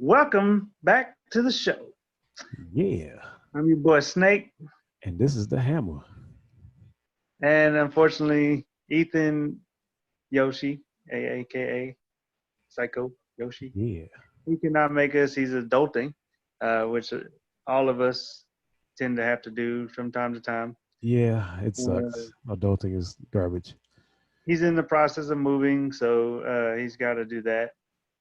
Welcome back to the show. Yeah. I'm your boy Snake, And this is the hammer. and unfortunately, Ethan Yoshi, aka Psycho Yoshi, Yeah. he cannot make us. He's adulting, which all of us tend to have to do from time to time. Yeah, it Uh, sucks. Adulting is garbage. he's in the process of moving, so he's got to do that.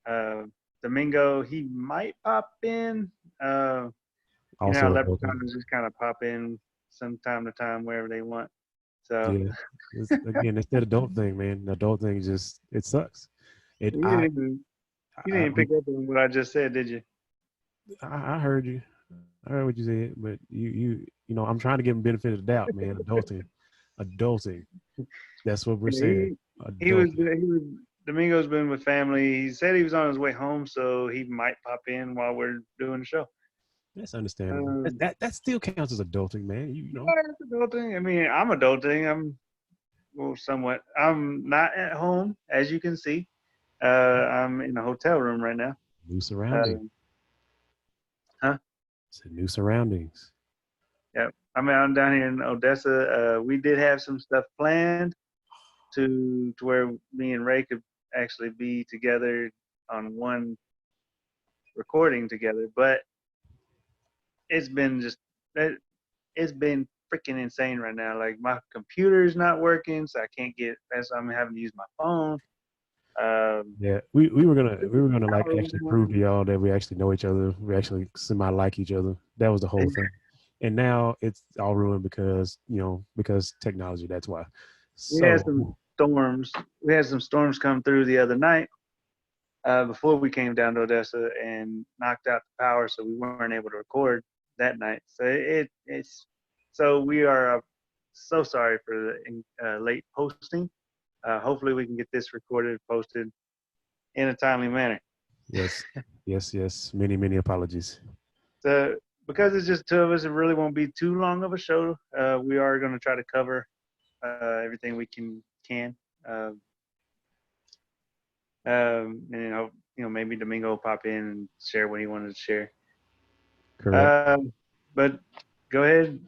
Uh, Domingo, he might pop in. Uh, you know how Also adulting. leprechauns just kind of pop in some time to time wherever they want. So Yeah. Again, it's that adult thing, man. The adult thing just it sucks. It you didn't, you I didn't pick up on what I just said, did you? I heard you. I heard what you said, but I'm trying to give him benefit of the doubt, man. Adulting. Adulting. That's what we're Yeah, saying. he was Adulting. he was Domingo's been with family. He said he was on his way home, so he might pop in while we're doing the show. That's understandable. Um, That still counts as adulting, man. You know. yeah, it's adulting. I mean, I'm adulting. Well, somewhat. I'm not at home, as you can see. I'm in a hotel room right now. New surroundings. Uh, huh? It's new surroundings. Yeah. I'm down here in Odessa. We did have some stuff planned to where me and Ray could actually be together on one recording together, but it's been just it's been freaking insane right now. Like my computer's not working, so I can't get. That's I'm having to use my phone. Yeah, we were gonna like actually prove to y'all that we actually know each other. We actually semi like each other. That was the whole thing. And now it's all ruined because technology. That's why. we had some So storms. We had some storms come through the other night before we came down to Odessa and knocked out the power, so we weren't able to record that night. So so we are so sorry for the late posting. Hopefully, we can get this recorded, posted in a timely manner. yes, yes. Many apologies. So because it's just two of us, it really won't be too long of a show. We are going to try to cover everything we can. Uh, and maybe Domingo will pop in and share what he wanted to share. Correct. But go ahead,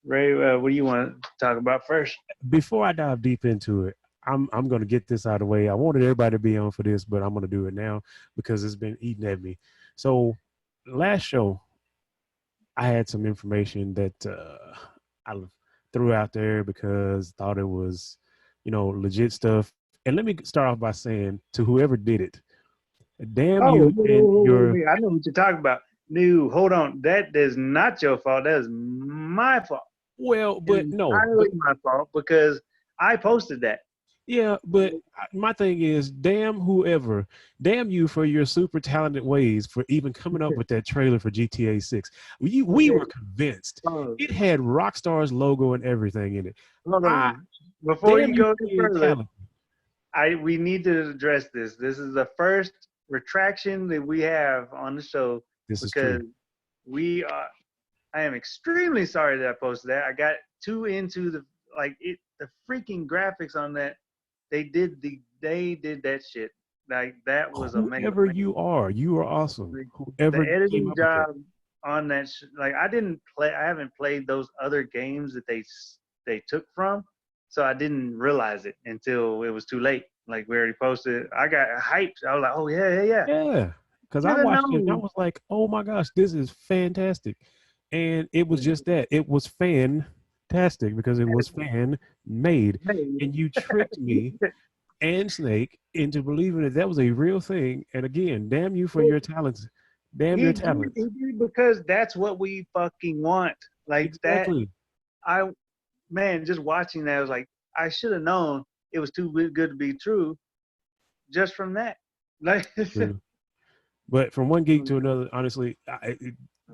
Ray. What do you want to talk about first? Before I dive deep into it, I'm gonna get this out of the way. I wanted everybody to be on for this, but I'm gonna do it now because it's been eating at me. So last show, I had some information that I threw out there because thought it was, legit stuff. And let me start off by saying to whoever did it, damn Oh, you and your I know what you're talking about. No, hold on. That is not your fault. That is my fault. well, It's but no, but entirely my fault because I posted that. yeah, but my thing is, damn you for your super talented ways for even coming up with that trailer for GTA 6. We Okay, were convinced hold it had Rockstar's logo and everything in it. I on. Before damn you you go for any your further, talent. we need to address this. This is the first retraction that we have on the show This is because true. we are. I am extremely sorry that I posted that. I got too into the freaking graphics on that. They did that shit. Like that was amazing. Whoever you are awesome. Like, the Whoever came editing up with that. job on that, like I haven't played those other games that they took from, so I didn't realize it until it was too late. Like we already posted. I got hyped. I was like, oh yeah. Yeah, because I Should have watched it and I known. was like, oh my gosh, this is fantastic. And it was just that. It was fantastic because it was fan made. And you tricked me and Snake into believing that that was a real thing. And again, damn you for your talents. Damn your He talents. did because that's what we fucking want. Like that. Exactly. I Man, just watching that, I was like, I should have known it was too good to be true just from that. Like True. But from one geek to another, honestly, let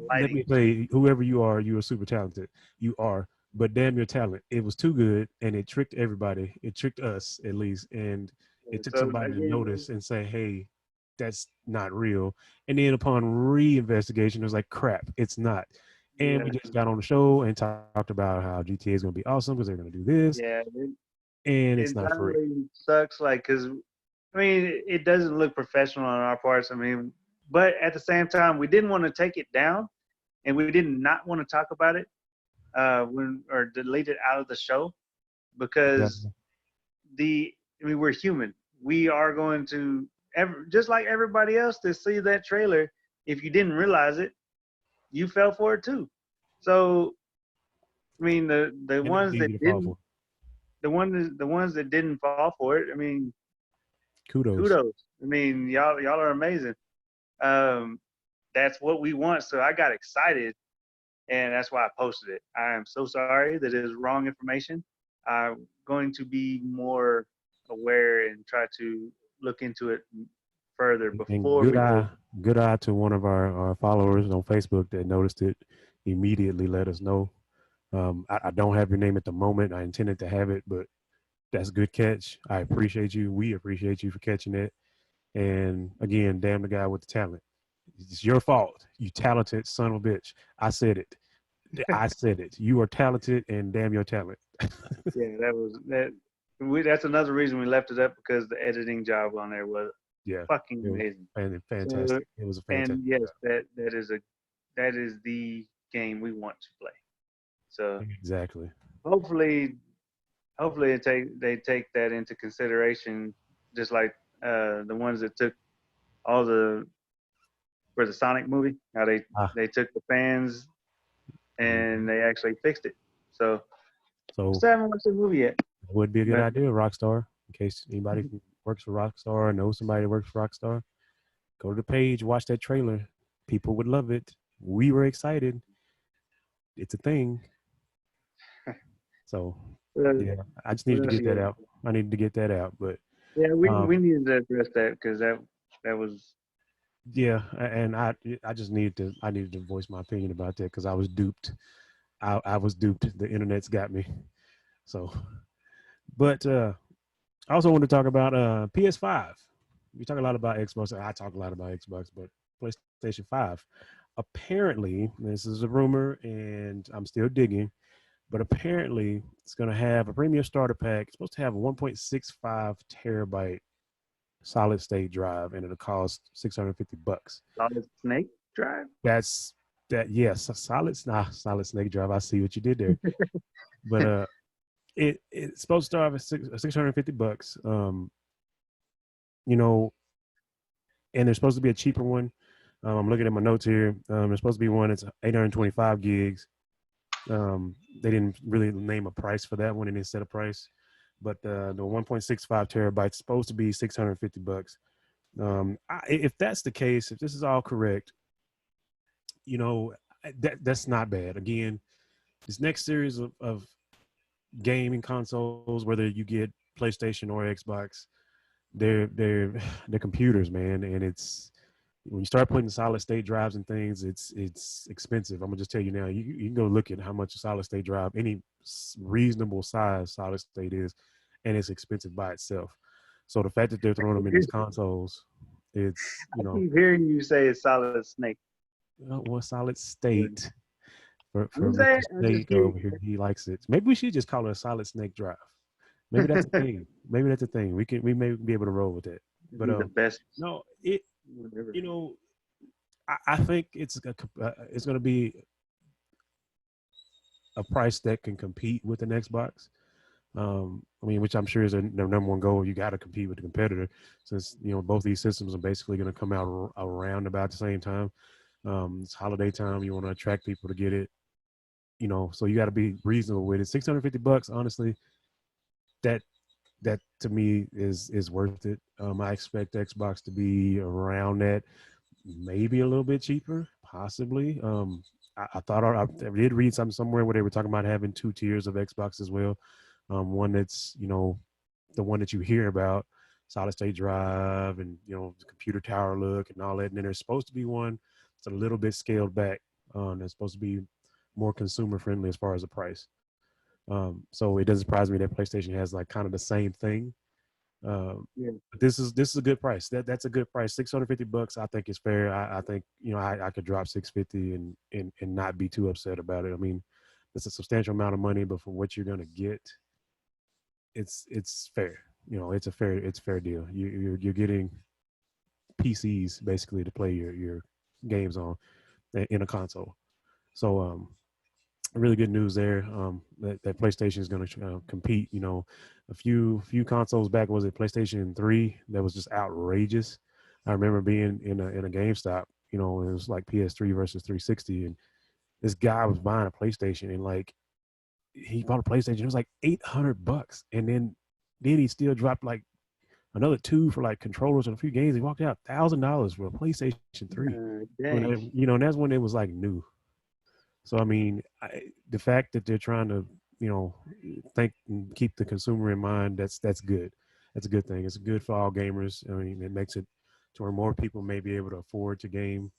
lighting. me say, whoever you are super talented. You are. But damn your talent. It was too good and it tricked everybody. It tricked us at least. And it took So somebody to again, notice and say, hey, that's not real. And then upon re-investigation, it was like, crap, it's not. And we yeah, just got on the show and talked about how GTA is going to be awesome because they're going to do this. yeah, And it it's not free. entirely sucks. Like, cause I mean, it doesn't look professional on our parts. I mean, but at the same time, we didn't want to take it down, and we did not want to talk about it or delete it out of the show because Exactly. we're human. We are going to just like everybody else to see that trailer. If you didn't realize it, you fell for it too. So I mean, the And it was ones that easy to fall didn't, for. the ones that didn't fall for it. I mean, Kudos. kudos. I mean, y'all are amazing. Um, that's what we want. So I got excited, and that's why I posted it. I am so sorry that it is wrong information. I'm going to be more aware and try to look into it further And before we post. good eye to one of our followers on Facebook that noticed it, immediately let us know. I don't have your name at the moment. I intended to have it, but that's a good catch. I appreciate you. We appreciate you for catching it. And again, damn the guy with the talent. It's your fault. You talented son of a bitch. I said it. I said it. You are talented and damn your talent. Yeah, that was that. That's another reason we left it up because the editing job on there was Yeah. fucking It was amazing. So, fantastic. It was a and fantastic yes, job. that is the game we want to play. So Exactly. hopefully, they take that into consideration, just like the ones that took all the for the Sonic movie. How Ah, they took the fans and mhm. they actually fixed it. So I So still haven't watched the movie yet, it would be a good but idea, Rockstar, in case anybody works for Rockstar or knows somebody that works for Rockstar. Go to the page, watch that trailer. People would love it. We were excited. It's a thing. So uh, yeah, I just what needed to else get you that got? out. I needed to get that out. But Yeah, um, we needed to address that because that was yeah, and I just needed to voice my opinion about that because I was duped. I was duped. The internet's got me. So, but I also want to talk about PS5. We talk a lot about Xbox. I talk a lot about Xbox, but PlayStation 5. Apparently, this is a rumor, and I'm still digging. But apparently, it's going to have a premium starter pack. It's supposed to have a 1.65 terabyte solid state drive, and it'll cost $650. Solid Snake Drive. That's that. Yes, a solid snake drive. I see what you did there. But it's supposed to start at $650. You know, and there's supposed to be a cheaper one. I'm looking at my notes here. There's supposed to be one that's 825 gigs. They didn't really name a price for that one, and they set a price. But the 1.65 terabytes is supposed to be $650. If that's the case, if this is all correct, you know, that's not bad. Again, this next series of gaming consoles, whether you get PlayStation or Xbox, they're they're computers, man, and it's when you start putting solid state drives and things, it's expensive. I'm gonna just tell you now. You can go look at how much a solid state drive, any reasonable size solid state is, and it's expensive by itself. So the fact that they're throwing them in these consoles, it's I keep hearing you say it's Solid Snake. well, solid state for I'm saying, Mr. I'm just Snake curious. over here. He likes it. Maybe we should just call it a solid snake drive. Maybe that's a thing. Maybe that's a thing. We may be able to roll with it. But Be the best. no, it Whatever. you know I think it's going to be a price that can compete with an Xbox. I mean, which I'm sure is the number one goal. You got to compete with the competitor, since both these systems are basically going to come out around about the same time. It's holiday time. You want to attract people to get it. So you got to be reasonable with it. $650, honestly, that that to me is worth it. I expect Xbox to be around that, maybe a little bit cheaper, possibly. I thought I did read something somewhere where they were talking about having two tiers of Xbox as well. One that's the one that you hear about, solid state drive, and the computer tower look and all that. And then there's supposed to be one that's a little bit scaled back. That's supposed to be more consumer friendly as far as the price. So it doesn't surprise me that PlayStation has like kind of the same thing. Yeah. But this is a good price. That's a good price. $650, I think is fair. I think I could drop 650 and not be too upset about it. I mean, it's a substantial amount of money, but for what you're gonna get, it's fair. It's a fair deal. You're getting PCs basically to play your games on in a console. So really good news there. That PlayStation is going to compete. You know, a few consoles back, was it PlayStation 3? That was just outrageous. I remember being in a GameStop. You know, it was like PS3 versus 360, and this guy was buying a PlayStation, and like he bought a PlayStation. It was like $800, and then he still dropped like another two for like controllers and a few games. He walked out $1,000 for a PlayStation 3. Dang. You know, and that's when it was like new. So I mean, the fact that they're trying to, you know, think and keep the consumer in mind, that's good. That's a good thing. It's good for all gamers. I mean, it makes it to where more people may be able to afford to game.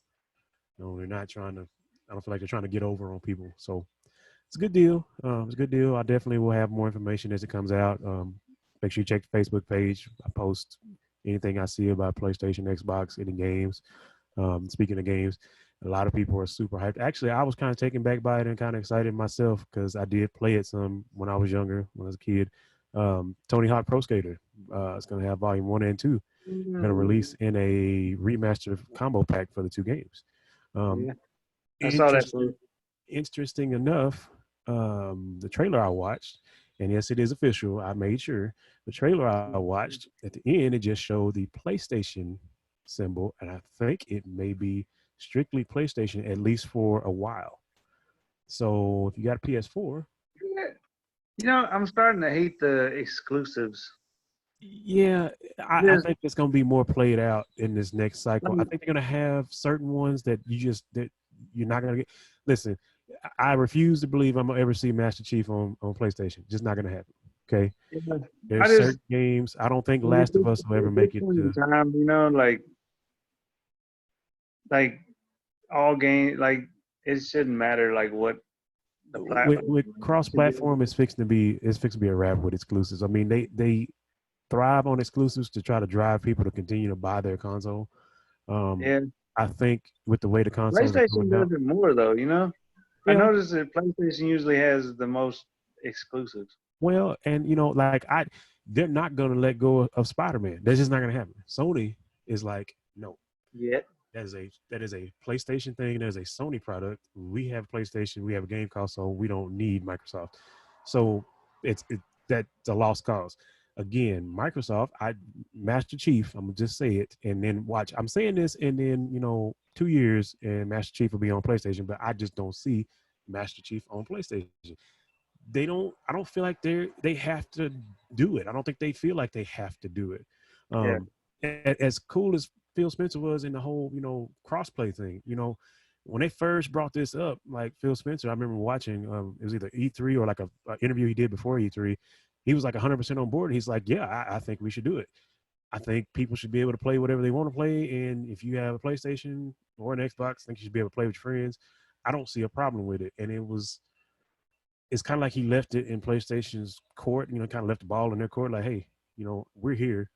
You know, they're not trying to. I don't feel like they're trying to get over on people. So it's a good deal. It's a good deal. I definitely will have more information as it comes out. Make sure you check the Facebook page. I post anything I see about PlayStation, Xbox, any games. Speaking of games, a lot of people are super hyped. Actually, I was kind of taken back by it and kind of excited myself because I did play it some when I was younger, when I was a kid. Tony Hawk Pro Skater. It's going to have Volume 1 and 2. Going to release in a remastered combo pack for the two games. Yeah, I saw that. Interesting enough, the trailer I watched, and yes, it is official. I made sure the trailer I watched at the end, it just showed the PlayStation symbol, and I think it may be strictly PlayStation at least for a while. So if you got a PS4, Yeah. You know, I'm starting to hate the exclusives. yeah, I Just think it's going to be more played out in this next cycle. I like, think they're going to have certain ones that you're not going to get. Listen, I refuse to believe I'm going to ever see Master Chief on PlayStation. Just not going to happen. Okay, you know, I there's just certain games. I don't think at Last of this, Us will ever at this make it point in to time, you know, like all game, like it shouldn't matter like what the platform. with cross platform. It's fixing to be a wrap with exclusives. I mean, they thrive on exclusives to try to drive people to continue to buy their console. Um, Yeah, I think with the way the consoles are coming PlayStation out, does it more though. You know, I yeah. noticed that PlayStation usually has the most exclusives. Well, and you know, like they're not gonna let go of Spider-Man. That's just not gonna happen. Sony is like, no, Yeah, that is a PlayStation thing. That is a Sony product. We have PlayStation. We have a game console. We don't need Microsoft. So that's a lost cause. Again, Microsoft, Master Chief. I'm gonna just say it, and then watch. I'm saying this, and then 2 years, and Master Chief will be on PlayStation. But I just don't see Master Chief on PlayStation. They don't. I don't feel like they have to do it. I don't think they feel like they have to do it. yeah, Um, as cool as Phil Spencer was in the whole crossplay thing, when they first brought this up, like Phil Spencer, I remember watching. It was either E3 or like a interview he did before E3. He was like 100% on board. He's like, yeah, I think we should do it. I think people should be able to play whatever they want to play, and if you have a PlayStation or an Xbox, I think you should be able to play with your friends. I don't see a problem with it, and it's kind of like he left it in PlayStation's court, kind of left the ball in their court. Like, hey, we're here.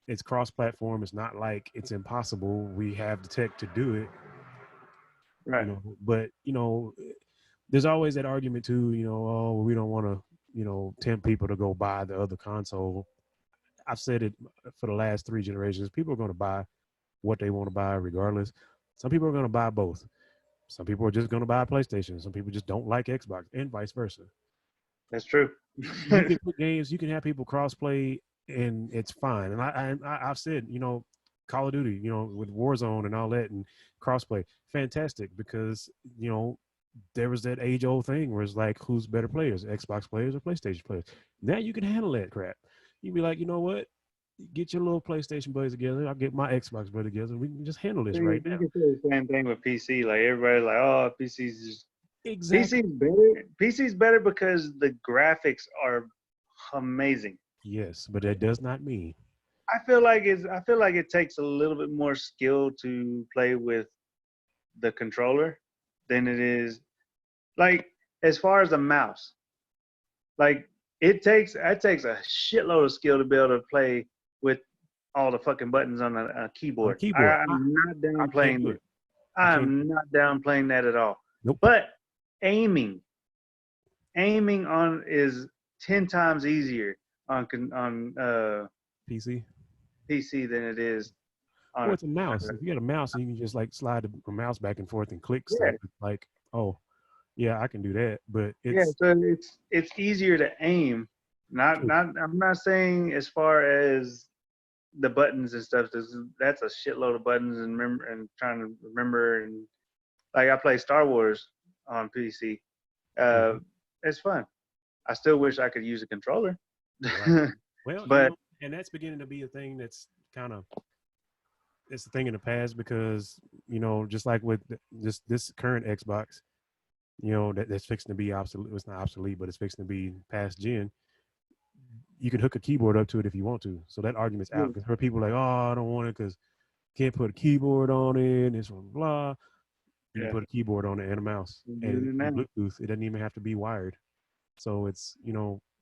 It's cross-platform. It's not like it's impossible. We have the tech to do it, right. But there's always that argument too. Oh, we don't want to, tempt people to go buy the other console. I've said it for the last 3 generations. People are going to buy what they want to buy, regardless. Some people are going to buy both. Some people are just going to buy a PlayStation. Some people just don't like Xbox, and vice versa. That's true. You can put games, you can have people crossplay, and it's fine. And I've said, Call of Duty, with Warzone and all that, and crossplay, fantastic, because there was that age old thing where it's like, who's better players, Xbox players or PlayStation players? Now you can handle that crap. You'd be like, you know what? Get your little PlayStation buddies together. I'll get my Xbox buddy together. We can just handle this right You now. can say the same thing with PC. Like everybody's like, oh, PC's just Exactly. PC's better. PC's better because the graphics are amazing. Yes, but that does not mean. I feel like it takes a little bit more skill to play with the controller than it is like as far as the mouse. Like it takes a shitload of skill to be able to play with all the fucking buttons on a On a keyboard. keyboard, I'm not I can't downplaying do it. it. I can't do I'm it. not downplaying that at all. Nope. But aiming, aiming on is 10 times easier on PC. PC than it is. on Well, it. it's a mouse. If you got a mouse, you can just like slide the mouse back and forth and click Yeah, stuff. It's like, oh, yeah, I can do that. But yeah. it's So it's easier to aim. Not true. not. I'm not saying as far as the buttons and stuff. That's a shitload of buttons and remember and trying to remember and like I play Star Wars on PC. Uh, Mhm. it's fun. I still wish I could use a controller, Right. Well, but and that's beginning to be a thing that's kind of it's a thing in the past because just like with this current Xbox, that's fixing to be obsolete. It's not obsolete, but it's fixing to be past gen. You can hook a keyboard up to it if you want to. So that argument's out yeah, because there are people like, oh, I don't want it because can't put a keyboard on it. It's blah. You can yeah. put a keyboard on it and a mouse, and Now. Bluetooth. It doesn't even have to be wired. So it's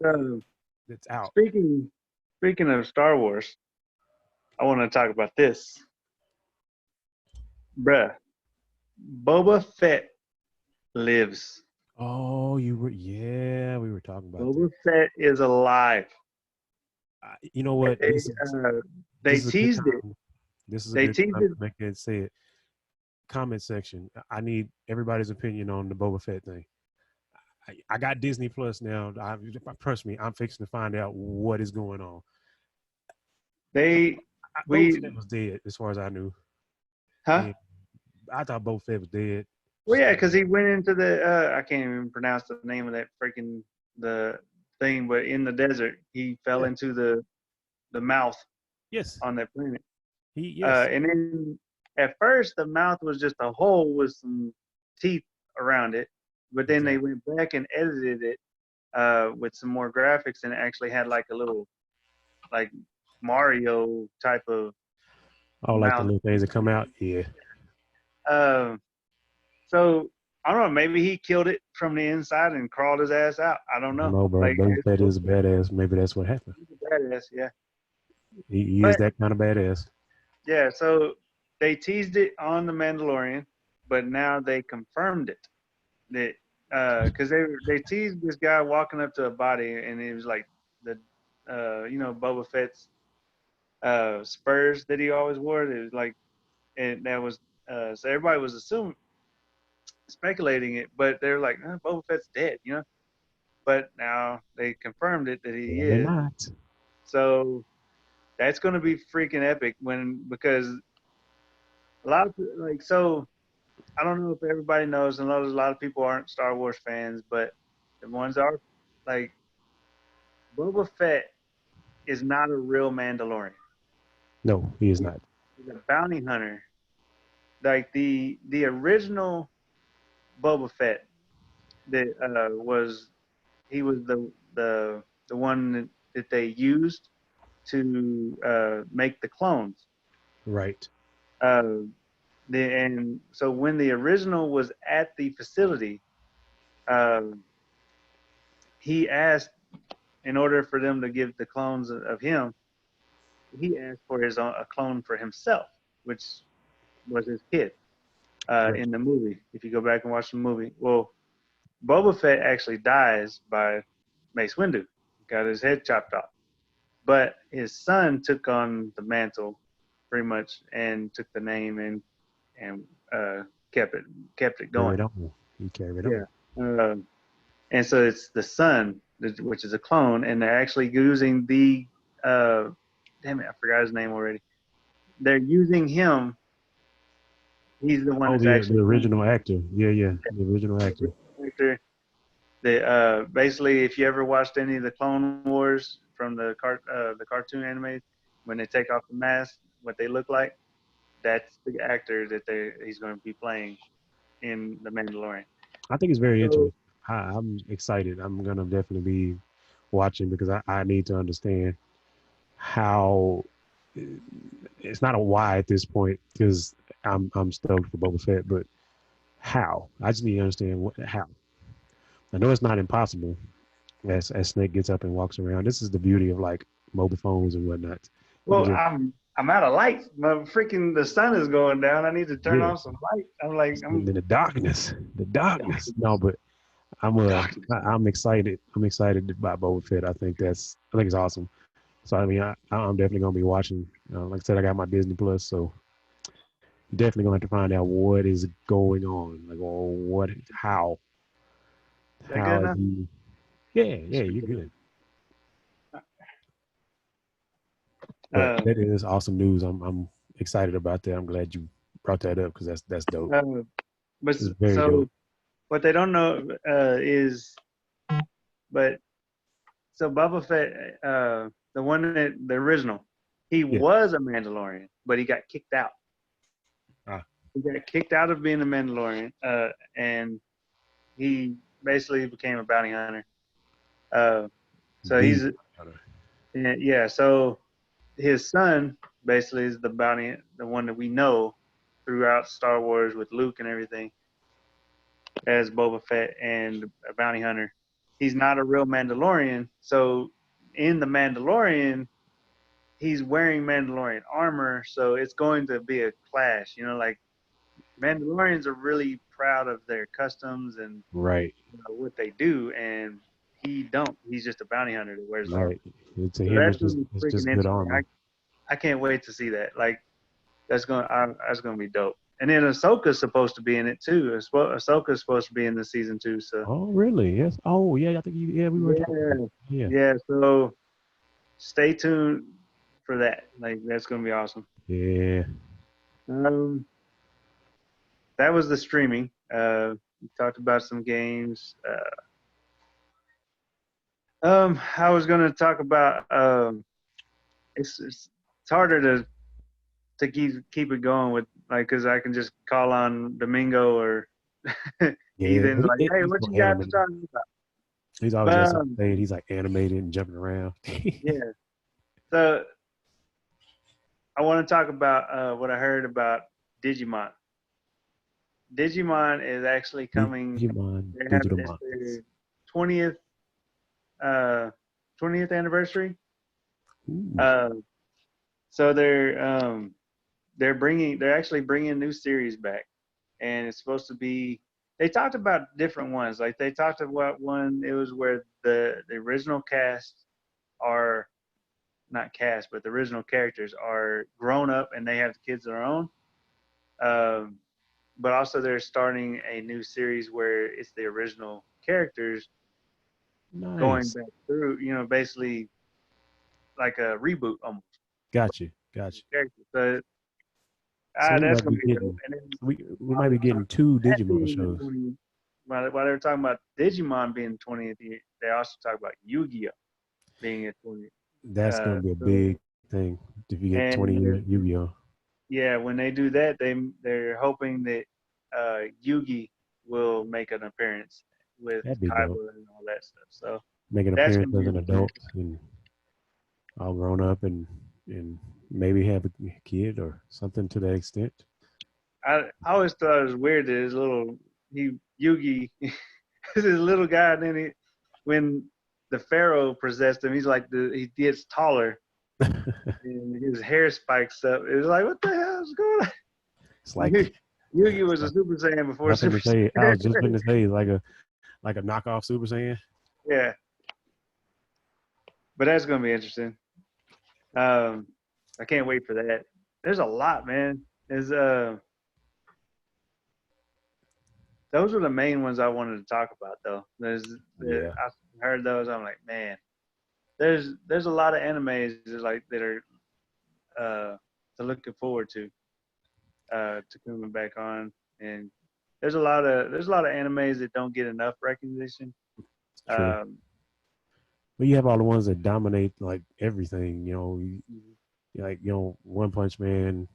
So it's out. speaking of Star Wars, I want to talk about this, bruh. Boba Fett lives. Oh, we were talking about Boba this. Fett is alive. You know what? They This they is a good teased it. time. This is a They good teased time it. to make it say it. Comment section. I need everybody's opinion on the Boba Fett thing. I got Disney Plus now. Trust me, I'm fixing to find out what is going on. They Boba we Fett was dead, as far as I knew, huh? and I thought Boba Fett was dead. Well, yeah, Straight because up. he went into the I can't even pronounce the name of that freaking the thing, but in the desert, he fell Yeah. into the mouth Yes. on that planet. Yes. And then at first the mouth was just a hole with some teeth around it, but then they Exactly. went back and edited it with some more graphics and it actually had like a little like Mario type of Oh, like the mouth. little things that come out. Yeah. Um, so I don't know. Maybe he killed it from the inside and crawled his ass out. I don't I don't know. know, bro. Like Boba it's Fett is a badass. Maybe that's what happened. badass, yeah. He is But that kind of badass. yeah, so they teased it on the Mandalorian, but now they confirmed it. That because they teased this guy walking up to a body and it was like the Boba Fett's spurs that he always wore. It was like and that was so everybody was assuming speculating it, but they're like, Boba Fett's dead. But now they confirmed it that he Clearly is. not. So that's going to be freaking epic because a lot of like so I don't know if everybody knows, and a lot of people aren't Star Wars fans, but the ones that are like Boba Fett is not a real Mandalorian. No, he is not. He's a bounty hunter. Like the original Boba Fett that was he was the one that they used to make the clones. Right. Uh, and so when the original was at the facility, uh, he asked in order for them to give the clones of him, he asked for his own a clone for himself, which was his kid Right. in the movie. If you go back and watch the movie, well, Boba Fett actually dies by Mace Windu, got his head chopped off. But his son took on the mantle, pretty much, and took the name and kept it going. Carried on. He carried Yeah. on. And so it's the son, which is a clone, and they're actually using the damn it, I forgot his name already. They're using him. He's the one Oh, that's the actually original actor. Yeah, yeah. The original actor. actor. Basically, if you ever watched any of the Clone Wars from the cartoon anime, when they take off the mask, what they look like, that's the actor that he's going to be playing in the Mandalorian. I think it's very So interesting. I'm excited. I'm gonna definitely be watching because I need to understand how it's not a why at this point because I'm stoked for Boba Fett, but how? I just need to understand how. I know it's not impossible as Snake gets up and walks around. This is the beauty of like mobile phones and whatnot. You can well, just I'm out of light. The sun is going down. I need to turn yeah, on some light. I'm like in the darkness, the darkness. No, but dark. I'm excited. I'm excited about Boba Fett. I think it's awesome. So I mean, I'm definitely gonna be watching. Like I said, I got my Disney Plus, so Definitely gonna have to find out what is going on, like, or what, Is that good how is enough? he? Yeah, yeah, you're good. But Uh, that is awesome news. I'm excited about that. I'm glad you brought that up because that's dope. uh, but It's very so dope. what they don't know is, but so Boba Fett, the one that the original, he Yeah. was a Mandalorian, but he got kicked out. Ah, He got kicked out of being a Mandalorian, and he basically became a bounty hunter. Uh, so the he's yeah. So his son basically is the bounty, the one that we know throughout Star Wars with Luke and everything as Boba Fett and a bounty hunter. He's not a real Mandalorian. So in the Mandalorian, he's wearing Mandalorian armor. So it's going to be a clash. You know, like Mandalorians are really proud of their customs and right, what they do, and he don't. He's just a bounty hunter that wears the armor. right. To So him, that's gonna be it's freaking just good interesting. armor. I can't wait to see that. Like that's gonna be dope. And then Ahsoka's supposed to be in it too. Ahsoka's supposed to be in the season 2. So Oh, really? Yes. Oh, yeah. I think yeah, we were talking about yeah, that. Yeah, yeah. So stay tuned for that. Like that's gonna be awesome. yeah. Um, that was the streaming. We talked about some games. I was gonna talk about. It's harder to keep it going with like because I can just call on Domingo or Yeah, Ethan's like, hey, he's what so you got to animated. talk about? He's always got But something to say. He's like animated and jumping around. yeah, so I want to talk about what I heard about Digimon. Digimon is actually coming. Digimon They have Digital it's Monsters. their 20th uh, 20th anniversary. Ooh, Uh, so they're actually bringing a new series back, and it's supposed to be. They talked about different ones. Like they talked about one. It was where the original cast are not cast, but the original characters are grown up and they have kids of their own. Um, but also they're starting a new series where it's the original characters going nice. back through. You know, basically like a reboot almost. Gotcha. Character. So So we that's might gonna be be dope. getting And then we might be getting two that Digimon being the shows. 20, while they were talking about Digimon being 20th year, they also talk about Yu-Gi-Oh being at 20. That's gonna be a So big thing if you get and 20-year Yu-Gi-Oh. yeah, when they do that, they're hoping that Yugi will make an appearance with That'd be dope. Kaiba and all that stuff. So Make an that's appearance gonna be as an interesting. adult and all grown up and maybe have a kid or something to that extent. I always thought it was weird that his little Yugi is this little guy, and then when the Pharaoh possessed him, he gets taller and his hair spikes up. It was like, what the hell is going on? It's like Yugi was a Super Saiyan before nothing Super to say. I Saiyan. was just going to say like a knockoff Super Saiyan. Yeah, but that's gonna be interesting. Um, I can't wait for that. There's a lot, man. Those were the main ones I wanted to talk about, though. Yeah, I heard those. I'm like, man, there's a lot of animes that are to looking forward to coming back on, and there's a lot of animes that don't get enough recognition. it's true. Um, But you have all the ones that dominate like everything. Like One Punch Man,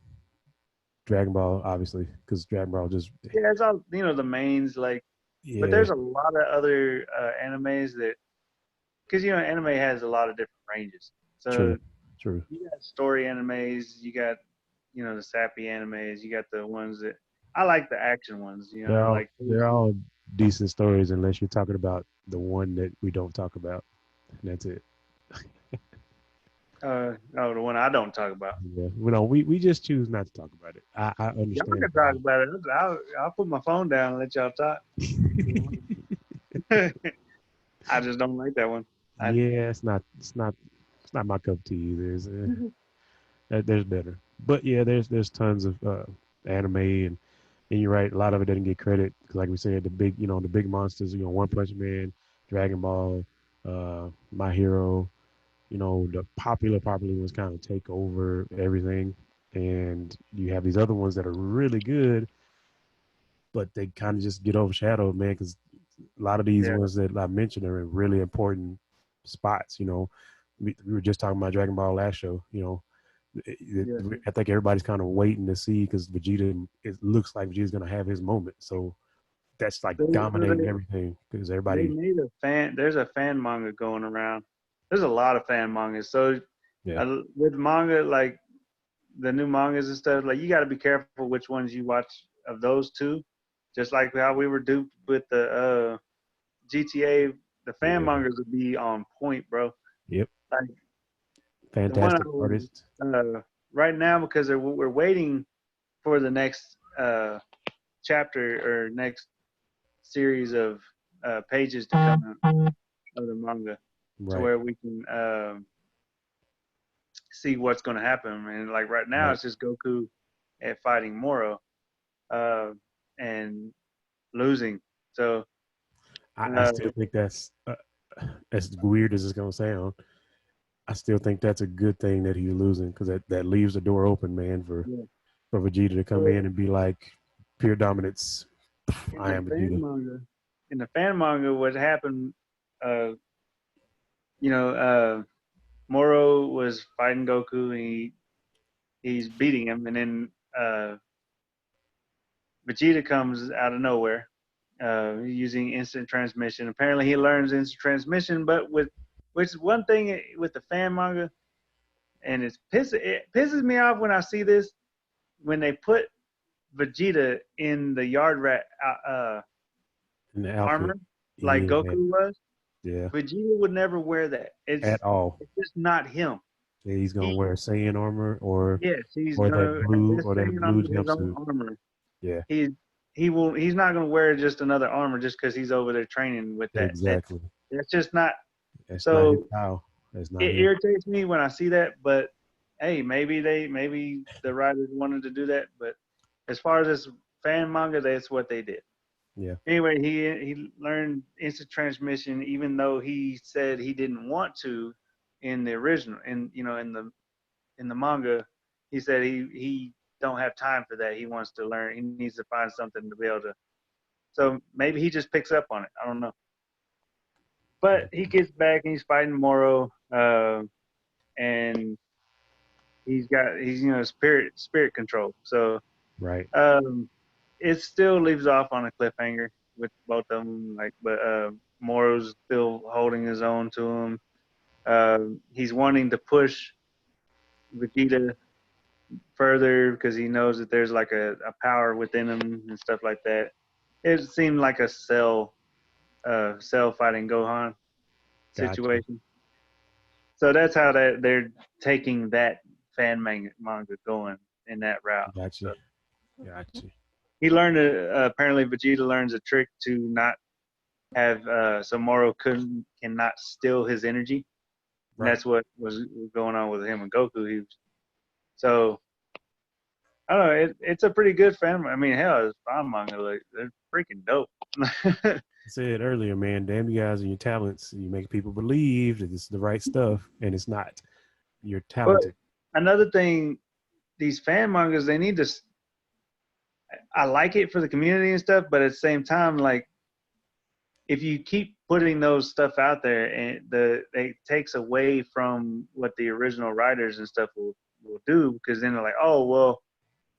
Dragon Ball, obviously, because Dragon Ball just yeah, it's all the mains but yeah, there's a lot of other animes that because anime has a lot of different ranges. true, So true. you got story animes, you got the sappy animes, you got the ones that I like the action ones. Like They're all decent stories unless you're talking about the one that we don't talk about. And that's it. oh the one I don't talk about. Yeah, we just choose not to talk about it. I Y'all understand can talk why. about it. I'll put my phone down and let y'all talk. I just don't like that one. I Yeah, it's not my cup of tea either. There's better, but yeah, there's tons of anime, and you're right, a lot of it doesn't get credit. 'Cause like we said, the big, the big monsters, One Punch Man, Dragon Ball, My Hero, the popular ones kind of take over everything, and you have these other ones that are really good, but they kind of just get overshadowed, man, because a lot of these Yeah. ones that I mentioned are in really important spots. We were just talking about Dragon Ball last show. Yeah. I think everybody's kind of waiting to see because Vegeta. It looks like Vegeta's gonna have his moment. So that's like So dominating everything because they everybody. made a fan. There's a fan manga going around. There's a lot of fan mangas. So Yeah. with manga, like the new mangas and stuff, like you got to be careful which ones you watch of those two. Just like how we were duped with the GTA, the fan Yeah. mangas would be on point, bro. Yep. Like the one I Fantastic was artist. right now because we're waiting for the next chapter or next series of pages to come out of the manga to Right. where we can see what's going to happen. And like right now, Right. it's just Goku at fighting Moro and losing. So I uh, still think that's as weird as it's gonna sound. I still think that's a good thing that he's losing because that leaves the door open, man, yeah. for Vegeta to come So in and be like pure dominance. in I the am fan Vegeta. manga, what happened? Uh, you know, Moro was fighting Goku and he's beating him, and then Vegeta comes out of nowhere using instant transmission. Apparently, he learns instant transmission, but with which is one thing with the fan manga, and it pisses me off when I see this when they put Vegeta in the yard rat In the outfit. armor like Yeah. Goku was. Yeah. Vegeta would never wear that. At all. It's just not him. Yeah, he's gonna He wear Saiyan armor or yes, he's or that gonna have blue his or that thing blue under his own jumpsuit. armor. Yeah. He's not gonna wear just another armor just because he's over there training with that. Exactly. That's just not. That's not his So style. That's not it him. irritates me when I see that. But hey, maybe the writers wanted to do that. But as far as this fan manga, that's what they did. Yeah. Anyway, he learned instant transmission, even though he said he didn't want to in the original. And in the manga, he said he don't have time for that. He wants to learn. He needs to find something to be able to. So maybe he just picks up on it. I don't know. But he gets back and he's fighting Moro, and he's spirit control. So Right. um, it still leaves off on a cliffhanger with both of them. But Moro's still holding his own to him. He's wanting to push Vegeta further because he knows that there's like a power within him and stuff like that. It seemed like a cell fighting Gohan Gotcha. situation. So that's how they're taking that manga going in that route. So Gotcha. Gotcha. he learned apparently Vegeta learns a trick to not have so Moro cannot steal his energy. And Right. that's what was going on with him and Goku. So I don't know. It's a pretty good fan. I mean, hell, it's fan manga. Like they're freaking dope. I said earlier, man, damn you guys and your talents. You make people believe that it's the right stuff, and it's not. You're But talented. another thing, these fan mangas, they need to. I like it for the community and stuff, but at the same time, like if you keep putting those stuff out there, and it takes away from what the original writers and stuff will do, because then they're like, oh well,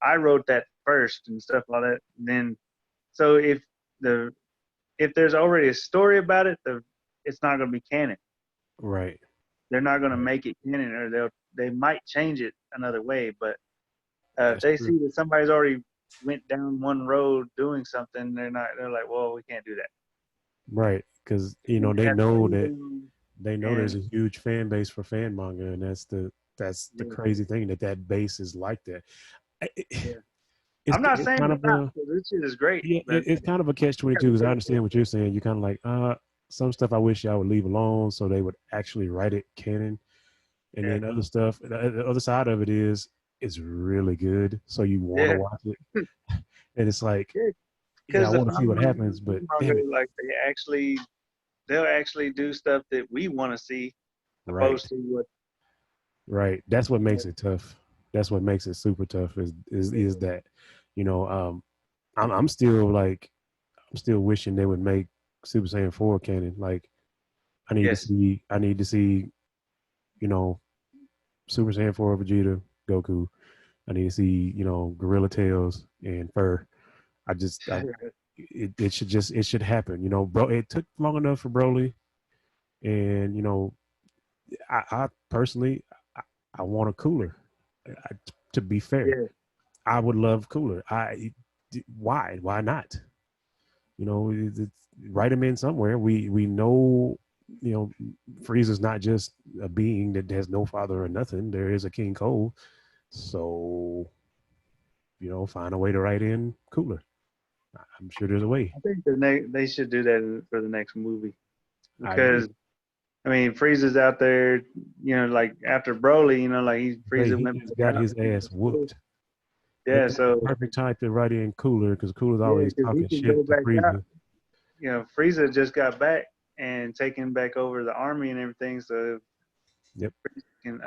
I wrote that first and stuff like that. And then so if there's already a story about it, it's not going to be canon. Right. They're not going to Right. make it canon, or they might change it another way. But if That's they true. see that somebody's already went down one road doing something, they're not. They're like, well, we can't do that. Right. Because And they have to know leave that them. there's And a huge fan base for fan manga, and that's the yeah, crazy thing that base is like that. yeah. It's I'm not it's saying kind it's of not, a because this shit is great, yeah, but it's kind of a catch you 22 gotta be because I careful. understand what you're saying. You're kind of like some stuff I wish y'all would leave alone so they would actually write it canon, and Yeah, then other stuff. The other side of it is is really good, so you want to Yeah, watch it, and it's like, yeah. yeah, I Because want to see what happens, but damn it, like they'll actually do stuff that we want to see, right, opposed to what. right. That's what makes it tough. That's what makes it super tough. Is that, you know, I'm still like, I'm still wishing they would make Super Saiyan 4 canon. Like, Yes. I need to see, you know, Super Saiyan 4 Vegeta, Goku. I need to see, Gorilla Tails and Fur. It should it should happen. Bro, it took long enough for Broly, and I personally, I, I want a cooler. I, to be fair, Yeah. I would love cooler. Why not? Write him in somewhere. We know, you know, Frieza's not just a being that has no father or nothing. There is a King Cole, so find a way to write in cooler. I'm sure there's a way. I think they should do that for the next movie I agree. because I mean Frieza's out there, like after Broly, like Hey, Frieza he went just back got out. his ass whooped. Yeah, That's the so perfect time to write in Cooler because Cooler's yeah, always because he talking can go shit to back out. Frieza. Frieza just got back and taking back over the army and everything, so Yep, can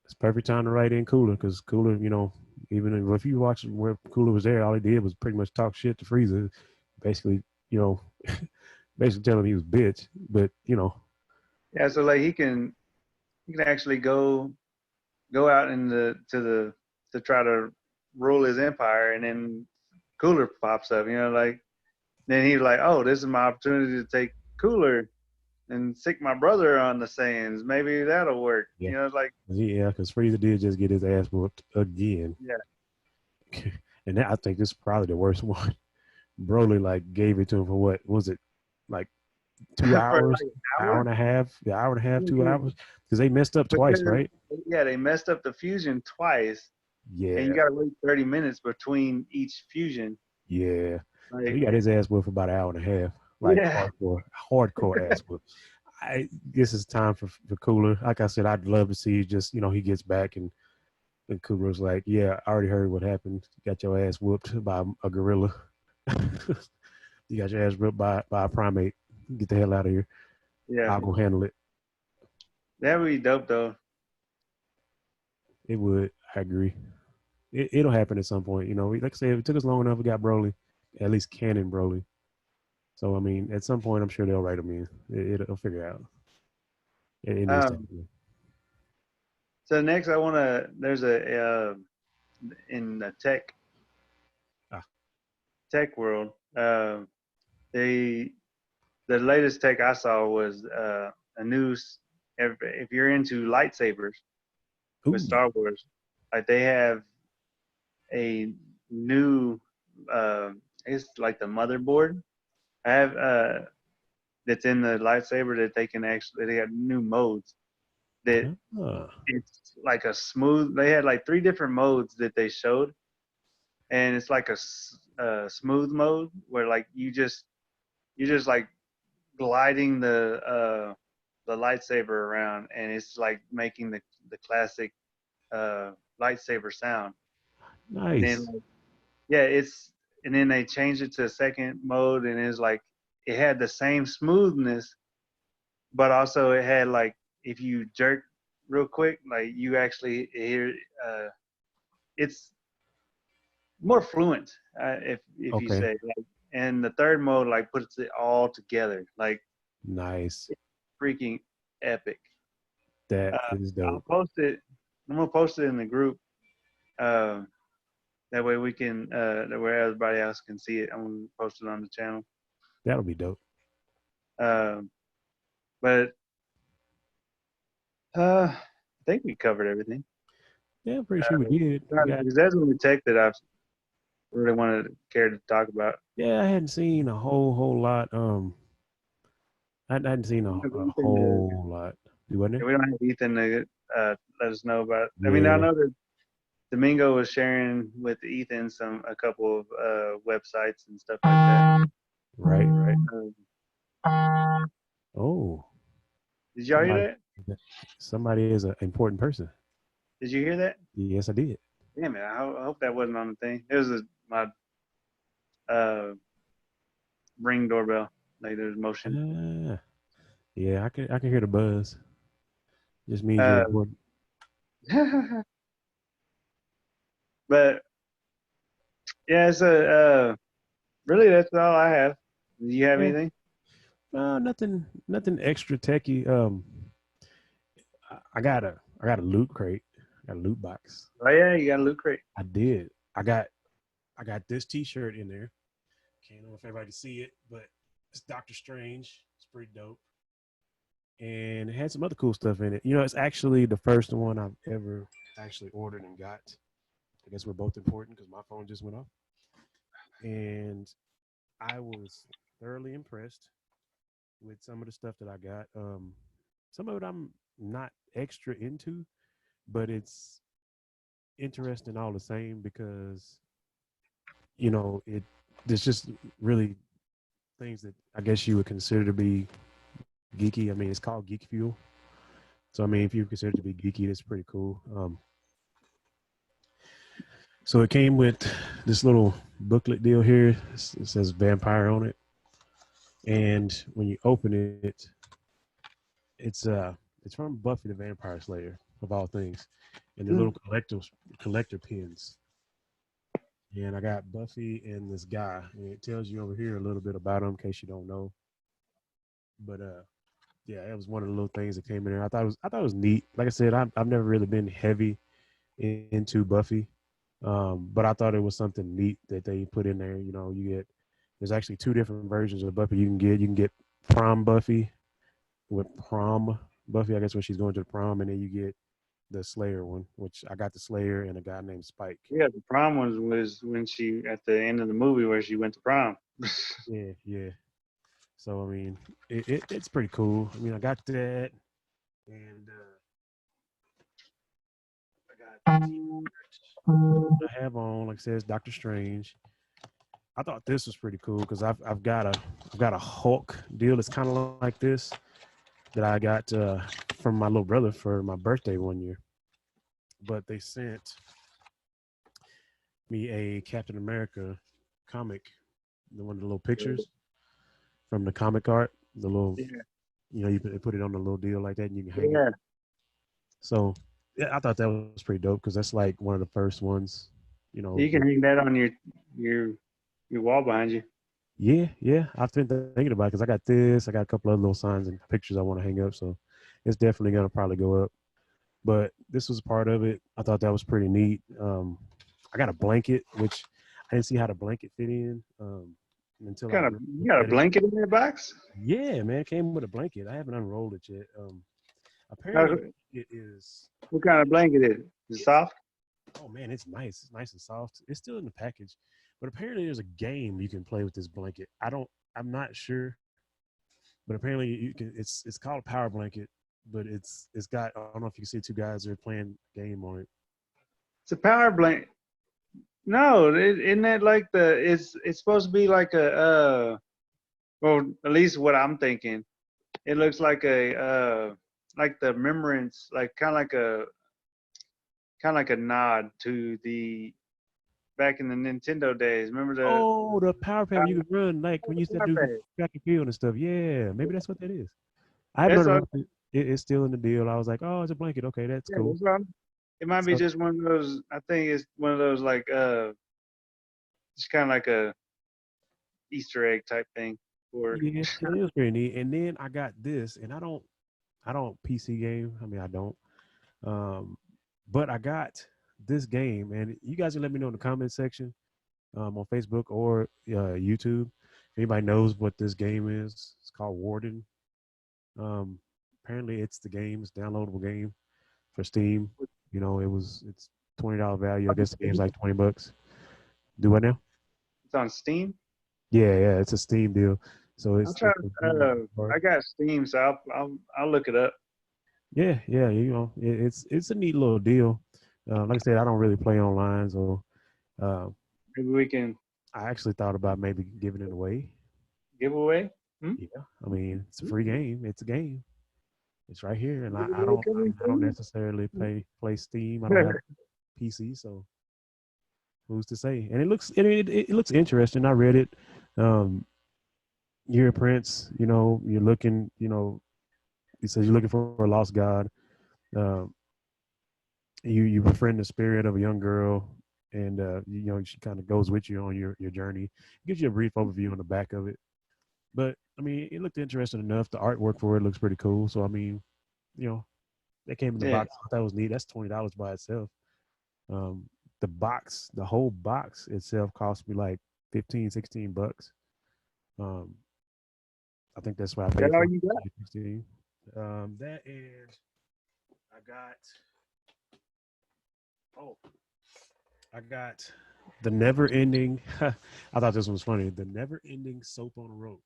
it's perfect time to write in Cooler because Cooler, even if you watch where Cooler was there, all he did was pretty much talk shit to Frieza, basically, you know, basically telling him he was bitch. But yeah, so like he can actually go out in the to try to rule his empire, and then Cooler pops up, like then he's like, oh, this is my opportunity to take Cooler and stick my brother on the Saiyans. Maybe that'll work. yeah, Like yeah, because Frieza did just get his ass whooped again, yeah, and I think this is probably the worst one. Broly like gave it to him for what was it, like two for like hours, an hour hour. and a half, the hour and a half, 2 hours, Because because they messed up twice, right? yeah, they messed up the fusion twice, and you Yeah, got to wait 30 minutes between each fusion. yeah. So he Like got his ass whooped for about an hour and a half, like yeah, hardcore ass whoop. I This is time for Cooler. Like I said, I'd love to see just he gets back and Cooler's like, yeah, I already heard what happened. You got your ass whooped by a gorilla. You got your ass whooped by a primate. Get the hell out of here. yeah, I'll go handle it. that would be dope though. It would. I agree. It'll happen at some point. Like I said, it took us long enough. We got Broly, at least canon Broly. So I mean, at some point, I'm sure they'll write them in. It'll figure out. It needs to Um, happen. so next, I want to. There's a in the Ah, tech world. They the latest tech I saw was a news. If you're into lightsabers with ooh, Star Wars, like they have a new, it's like the motherboard. I have that's in the lightsaber that they can actually they got new modes that ah, it's like a smooth. They had like three different modes that they showed, and it's like a smooth mode where like you just like gliding the lightsaber around, and it's like making the classic uh, lightsaber sound. And then nice. like, yeah, and then they changed it to a second mode, and it's like it had the same smoothness, but also it had like if you jerk real quick, like you actually hear it's more fluent if you Okay, say like, and the third mode like puts it all together like nice. freaking epic. That Uh, is I'll dope. post it. I'm gonna post it in the group. Uh, that way we can that way everybody else can see it. I'm gonna post it on the channel. That'll be dope. Uh, but I think we covered everything. Yeah, I'm pretty sure we did. We got. Because that's the only tech that I've really wanted to care to talk about. Yeah, I hadn't seen a whole lot. I hadn't seen a Ethan whole lot. You wasn't there? we don't have Ethan to let us know about. I mean, I Yeah, know that Domingo was sharing with Ethan a couple of websites and stuff like that. right, right. Um, Oh, did y'all somebody, hear somebody is an important person. Did you hear that? Yes, I did. Damn it! I hope that wasn't on the thing. It was my uh Ring doorbell. Like there's motion. Ah, yeah, I can hear the buzz. Just means you're Uh, important. but yeah, it's a really that's all I have. Do you have Yeah. anything? Nothing extra techy. I got a loot crate, got a loot box. Oh yeah, you got a loot crate. I did. I got this T-shirt in there. Can't know if everybody can see it, but it's Doctor Strange. It's pretty dope, and it had some other cool stuff in it. It's actually the first one I've ever actually ordered and got. I guess we're both important because my phone just went off, and I was thoroughly impressed with some of the stuff that I got. Some of it I'm not extra into, but it's interesting all the same because it there's just really things that I guess you would consider to be geeky. I mean, it's called Geeky Few, so I mean, if you consider it to be geeky, that's pretty cool. So it came with this little booklet deal here. It says vampire on it, and when you open it, it's from Buffy the Vampire Slayer of all things, and the little collector pins. And I got Buffy and this guy, and it tells you over here a little bit about him in case you don't know. But yeah, it was one of the little things that came in there. I thought it was neat. Like I said, I've never really been heavy into Buffy, but I thought it was something neat that they put in there. There's actually two different versions of Buffy you can get. You can get prom Buffy with prom Buffy, I guess when she's going to the prom, and then you get the Slayer one, which I got the Slayer and a guy named Spike. Yeah, the prom was when she at the end of the movie where she went to prom. Yeah, yeah. So I mean, it's pretty cool. I mean, I got that, and I got I have on, like I said, Doctor Strange. I thought this was pretty cool because I've got a Hulk deal that's kind of like this that I got from my little brother for my birthday one year. But they sent me a Captain America comic, one of the little pictures from the comic art, the little, Yeah, you put it on a little deal like that, and you can hang it. yeah. So yeah, I thought that was pretty dope because that's like one of the first ones, You can that hang that on your your wall behind you. yeah, I've been thinking about because I got this, I got a couple other little signs and pictures I want to hang up, so it's definitely gonna probably go up. But this was part of it. I thought that was pretty neat. I got a blanket, which I didn't see how the blanket fit in until I Kind of really you got looked a at it. blanket in that box? Yeah, man, it came with a blanket. I haven't unrolled it yet. How- Apparently it is. What kind of blanket is it? Is it It's soft? oh man, it's nice. It's nice and soft. It's still in the package, but apparently there's a game you can play with this blanket. I'm not sure, but apparently you can. It's called a power blanket, but it's got. I don't know if you can see two guys are playing a game on it. It's a power blanket. No, isn't that like it's supposed to be like a well, at least what I'm thinking. It looks like the remembrance, like kind of like a nod to the back in the Nintendo days. Remember the Oh, the power pad you can run like when you used to power do pad? track and field and stuff. Yeah, maybe that's what that is. I haven't That's all. unwrapped it. It's still in the deal. I was like, oh, it's a blanket. Okay, that's Yeah, cool. that's all. It might be So just one of those. I think it's one of those like it's kind of like a Easter egg type thing. Or yeah, it was pretty neat. And then I got this, and I don't PC game. I mean, I don't. Um, but I got this game, and you guys can let me know in the comment section on Facebook or YouTube. If anybody knows what this game is, it's called Warden. Um, Apparently, it's the game. It's a downloadable game for Steam. It's $20 value. I guess the game's like $20. Do what now? it's on Steam. Yeah, it's a Steam deal. So I'll it's try. a game I card. got Steam, so I'll look it up. Yeah. It's a neat little deal. Like I said, I don't really play online, so uh, Maybe we can I actually thought about maybe giving it away. give away. Hmm? Yeah, I mean it's a free game. It's a game. It's right here, and I Really don't. I coming mean, I don't soon? necessarily play Steam. I don't have a PC, so who's to say? And it looks interesting. I read it. Um, you're a prince. You know, you're looking. You know, it says you're looking for a lost god. Um, you befriend the spirit of a young girl, and you know she kind of goes with you on your journey. It gives you a brief overview on the back of it. But I mean, it looked interesting enough. The artwork for it looks pretty cool. So I mean, you know, that came in the Yeah. box. I thought that was neat. That's $20 by itself. Um, the whole box itself cost me like 15, $16. Um, I think that's what I That paid all for. you got? 16. That and I got oh I got the never ending. I thought this one was funny. The never ending soap on a rope,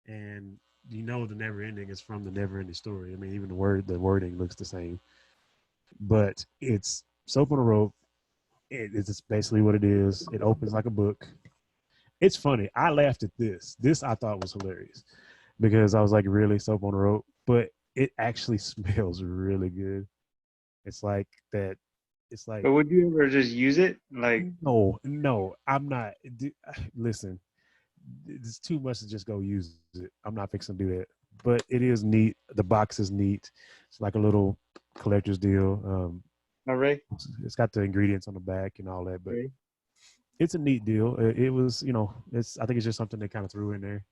and you know the never ending is from the never ending story. I mean, even the wording looks the same, but it's soap on a rope. It's basically what it is. It opens like a book. It's funny. I laughed at this. This I thought was hilarious because I was like, really soap on a rope, but it actually smells really good. It's like that. It's like But would you ever just use it? Like, no, no, I'm not. Listen, it's too much to just go use it. I'm not fixing to do that. But it is neat. The box is neat. It's like a little collector's deal. all right? It's got the ingredients on the back and all that, but Okay. it's a neat deal. It was, you know, it's. I think it's just something they kind of threw in there.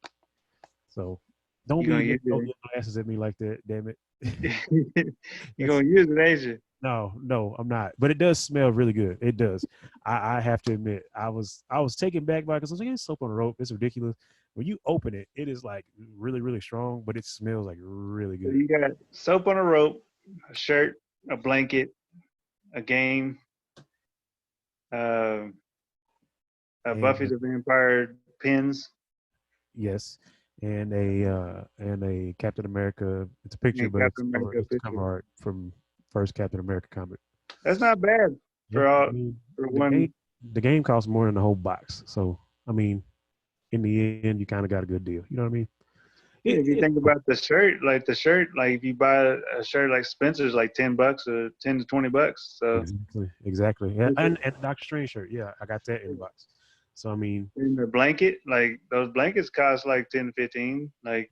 So don't You gonna be use throwing it? your glasses at me like that. Damn it. You That's gonna use it, ain't you? no, no, I'm not. But it does smell really good. It does. I have to admit, I was taken back by it because I was like, it's soap on a rope. It's ridiculous. When you open it, it is like really, really strong, but it smells like really So good. you got soap on a rope, a shirt, a blanket, a game, uh, Buffy And the Vampire pins, yes, and a Captain America. It's a picture, and but Captain America it's picture. cover art from first Captain America comic. That's not bad Yeah, for I all mean for one. the game costs more than the whole box. So I mean, in the end, you kind of got a good deal. You know what I mean? Yeah, if you It think about the shirt, like if you buy a shirt like Spencer's, like $10 or 10 to $20. So exactly. Yeah, and the Doctor Strange shirt. Yeah, I got that in the box. So I mean, in the blanket, like those blankets cost like 10 to 15. Like,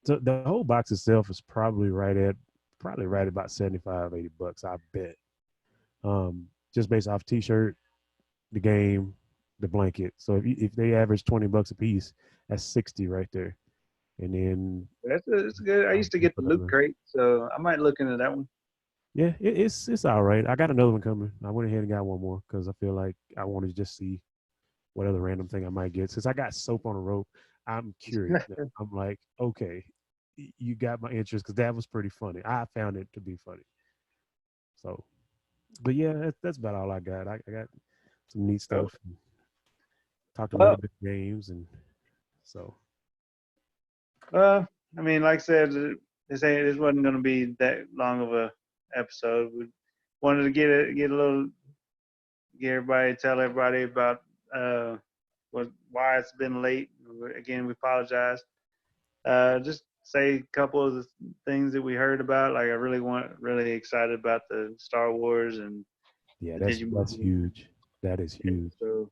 so the whole box itself is probably right about 75, $80. I bet. Just based off T-shirt, the game, the blanket. So if they average $20 a piece, that's 60 right there. And then it's good. I used to get the loot whatever. crate, so I might look into that one. Yeah, it's all right. I got another one coming. I went ahead and got one more because I feel like I want to just see what other random thing I might get. Since I got soap on a rope, I'm curious. Now. I'm like, okay, you got my interest because that was pretty funny. I found it to be funny. So, but yeah, that's about all I got. I got some neat Oh, stuff. Talked a little well, bit of games, and so I mean, like I said, this wasn't going to be that long of a episode. We wanted to get a little, tell everybody about uh, why it's been late. Again, we apologize. Just say a couple of the things that we heard about. Like, I really excited about the Star Wars and yeah, the that's Digimon. huge. That is huge. So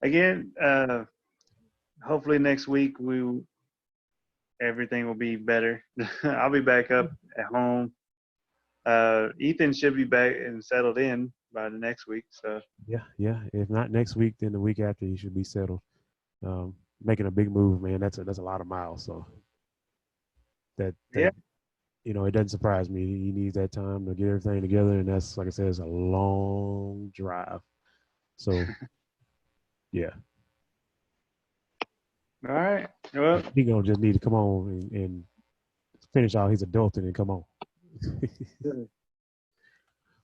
again, hopefully next week everything will be better. I'll be back up at home. Ethan should be back and settled in by the next week. So Yeah, yeah. If not next week, then the week after, he should be settled. Making a big move, man. That's a lot of miles. So yeah, that you know, it doesn't surprise me. He needs that time to get everything together, and that's like I said, it's a long drive. So yeah, all right. Well, he gonna just need to come on and finish all his adulting and come on.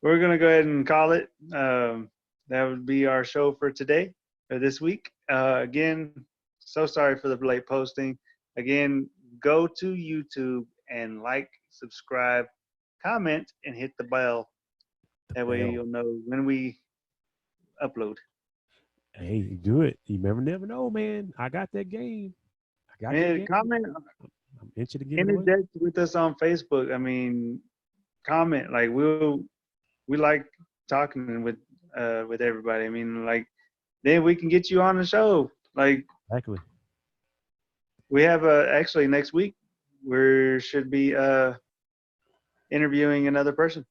we're gonna go ahead and call it. That would be our show for today or this week. Again, so sorry for the late posting. Again, go to YouTube and like, subscribe, comment, and hit the bell. The That way bell. you'll know when we upload. Hey, do it. You never know, man. I got that game. I got that And game. comment I'm itching to get it away. Interject with us on Facebook. I mean, comment. Like we like talking with everybody. I mean, like then we can get you on the show. Like Exactly. we have actually next week we should be interviewing another person.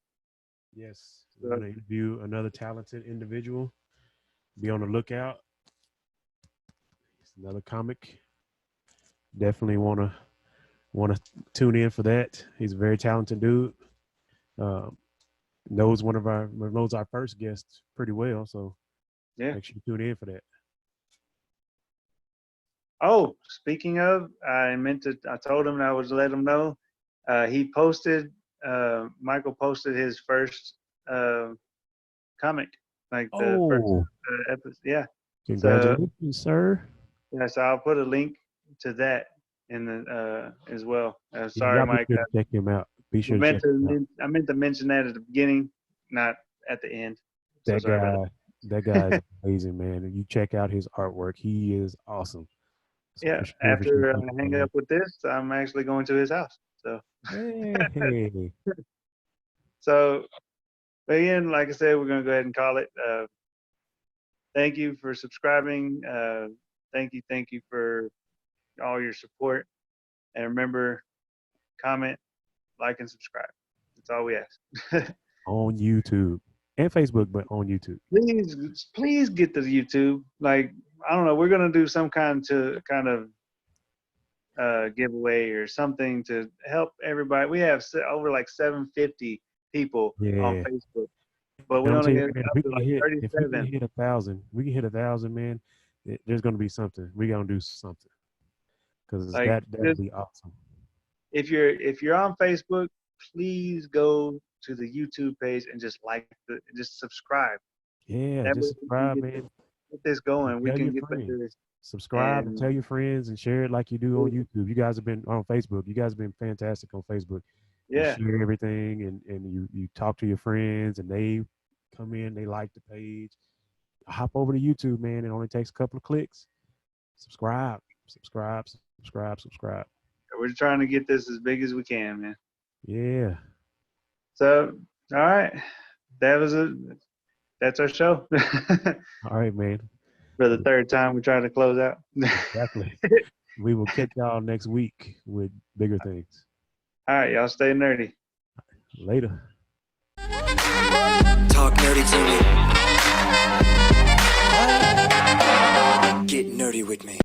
Yes. We're going to interview another talented individual. Be on the lookout. It's another comic. Definitely want to tune in for that. He's a very talented dude. Knows our first guest pretty well, so Yeah. make sure you tune in for that. Oh, speaking of, I told him I would let him know. He posted, Michael posted his first comic, like the first episode. Yeah. Congratulations, sir. Yeah, so I'll put a link to that in the as well. Sorry, y'all Mike. be sure to check him out. Be sure to check him out. I meant to mention that at the beginning, not at the end. That guy is amazing, man. And you check out his artwork. He is awesome. So Yeah. sure After I hang up with this, I'm actually going to his house. So. Hey. So, again, like I said, we're gonna go ahead and call it. Thank you for subscribing. Thank you for all your support. And remember, comment, like, and subscribe. That's all we ask. On YouTube and Facebook, but on YouTube. Please get to YouTube. Like, I don't know, we're gonna do some kind of giveaway or something to help everybody. We have over like 750 people on Facebook, but we only get up to like 37. If we can hit 1,000, man. There's gonna be something. We're gonna do something because like, that'd be awesome. If you're on Facebook, please go to the YouTube page and just just subscribe. Yeah, just subscribe, man. Get this going. We can get better. Subscribe and tell your friends and share it like you do on YouTube. You guys have been on Facebook. You guys have been fantastic on Facebook. Yeah. You share everything and you talk to your friends and they come in, they like the page. Hop over to YouTube, man. It only takes a couple of clicks. Subscribe. We're trying to get this as big as we can, man. Yeah. So, all right. That's our show. All right, man. For the third time, we try to close out. Exactly. We will catch y'all next week with bigger things. All right, y'all stay nerdy. Later. Talk nerdy to me. Get nerdy with me.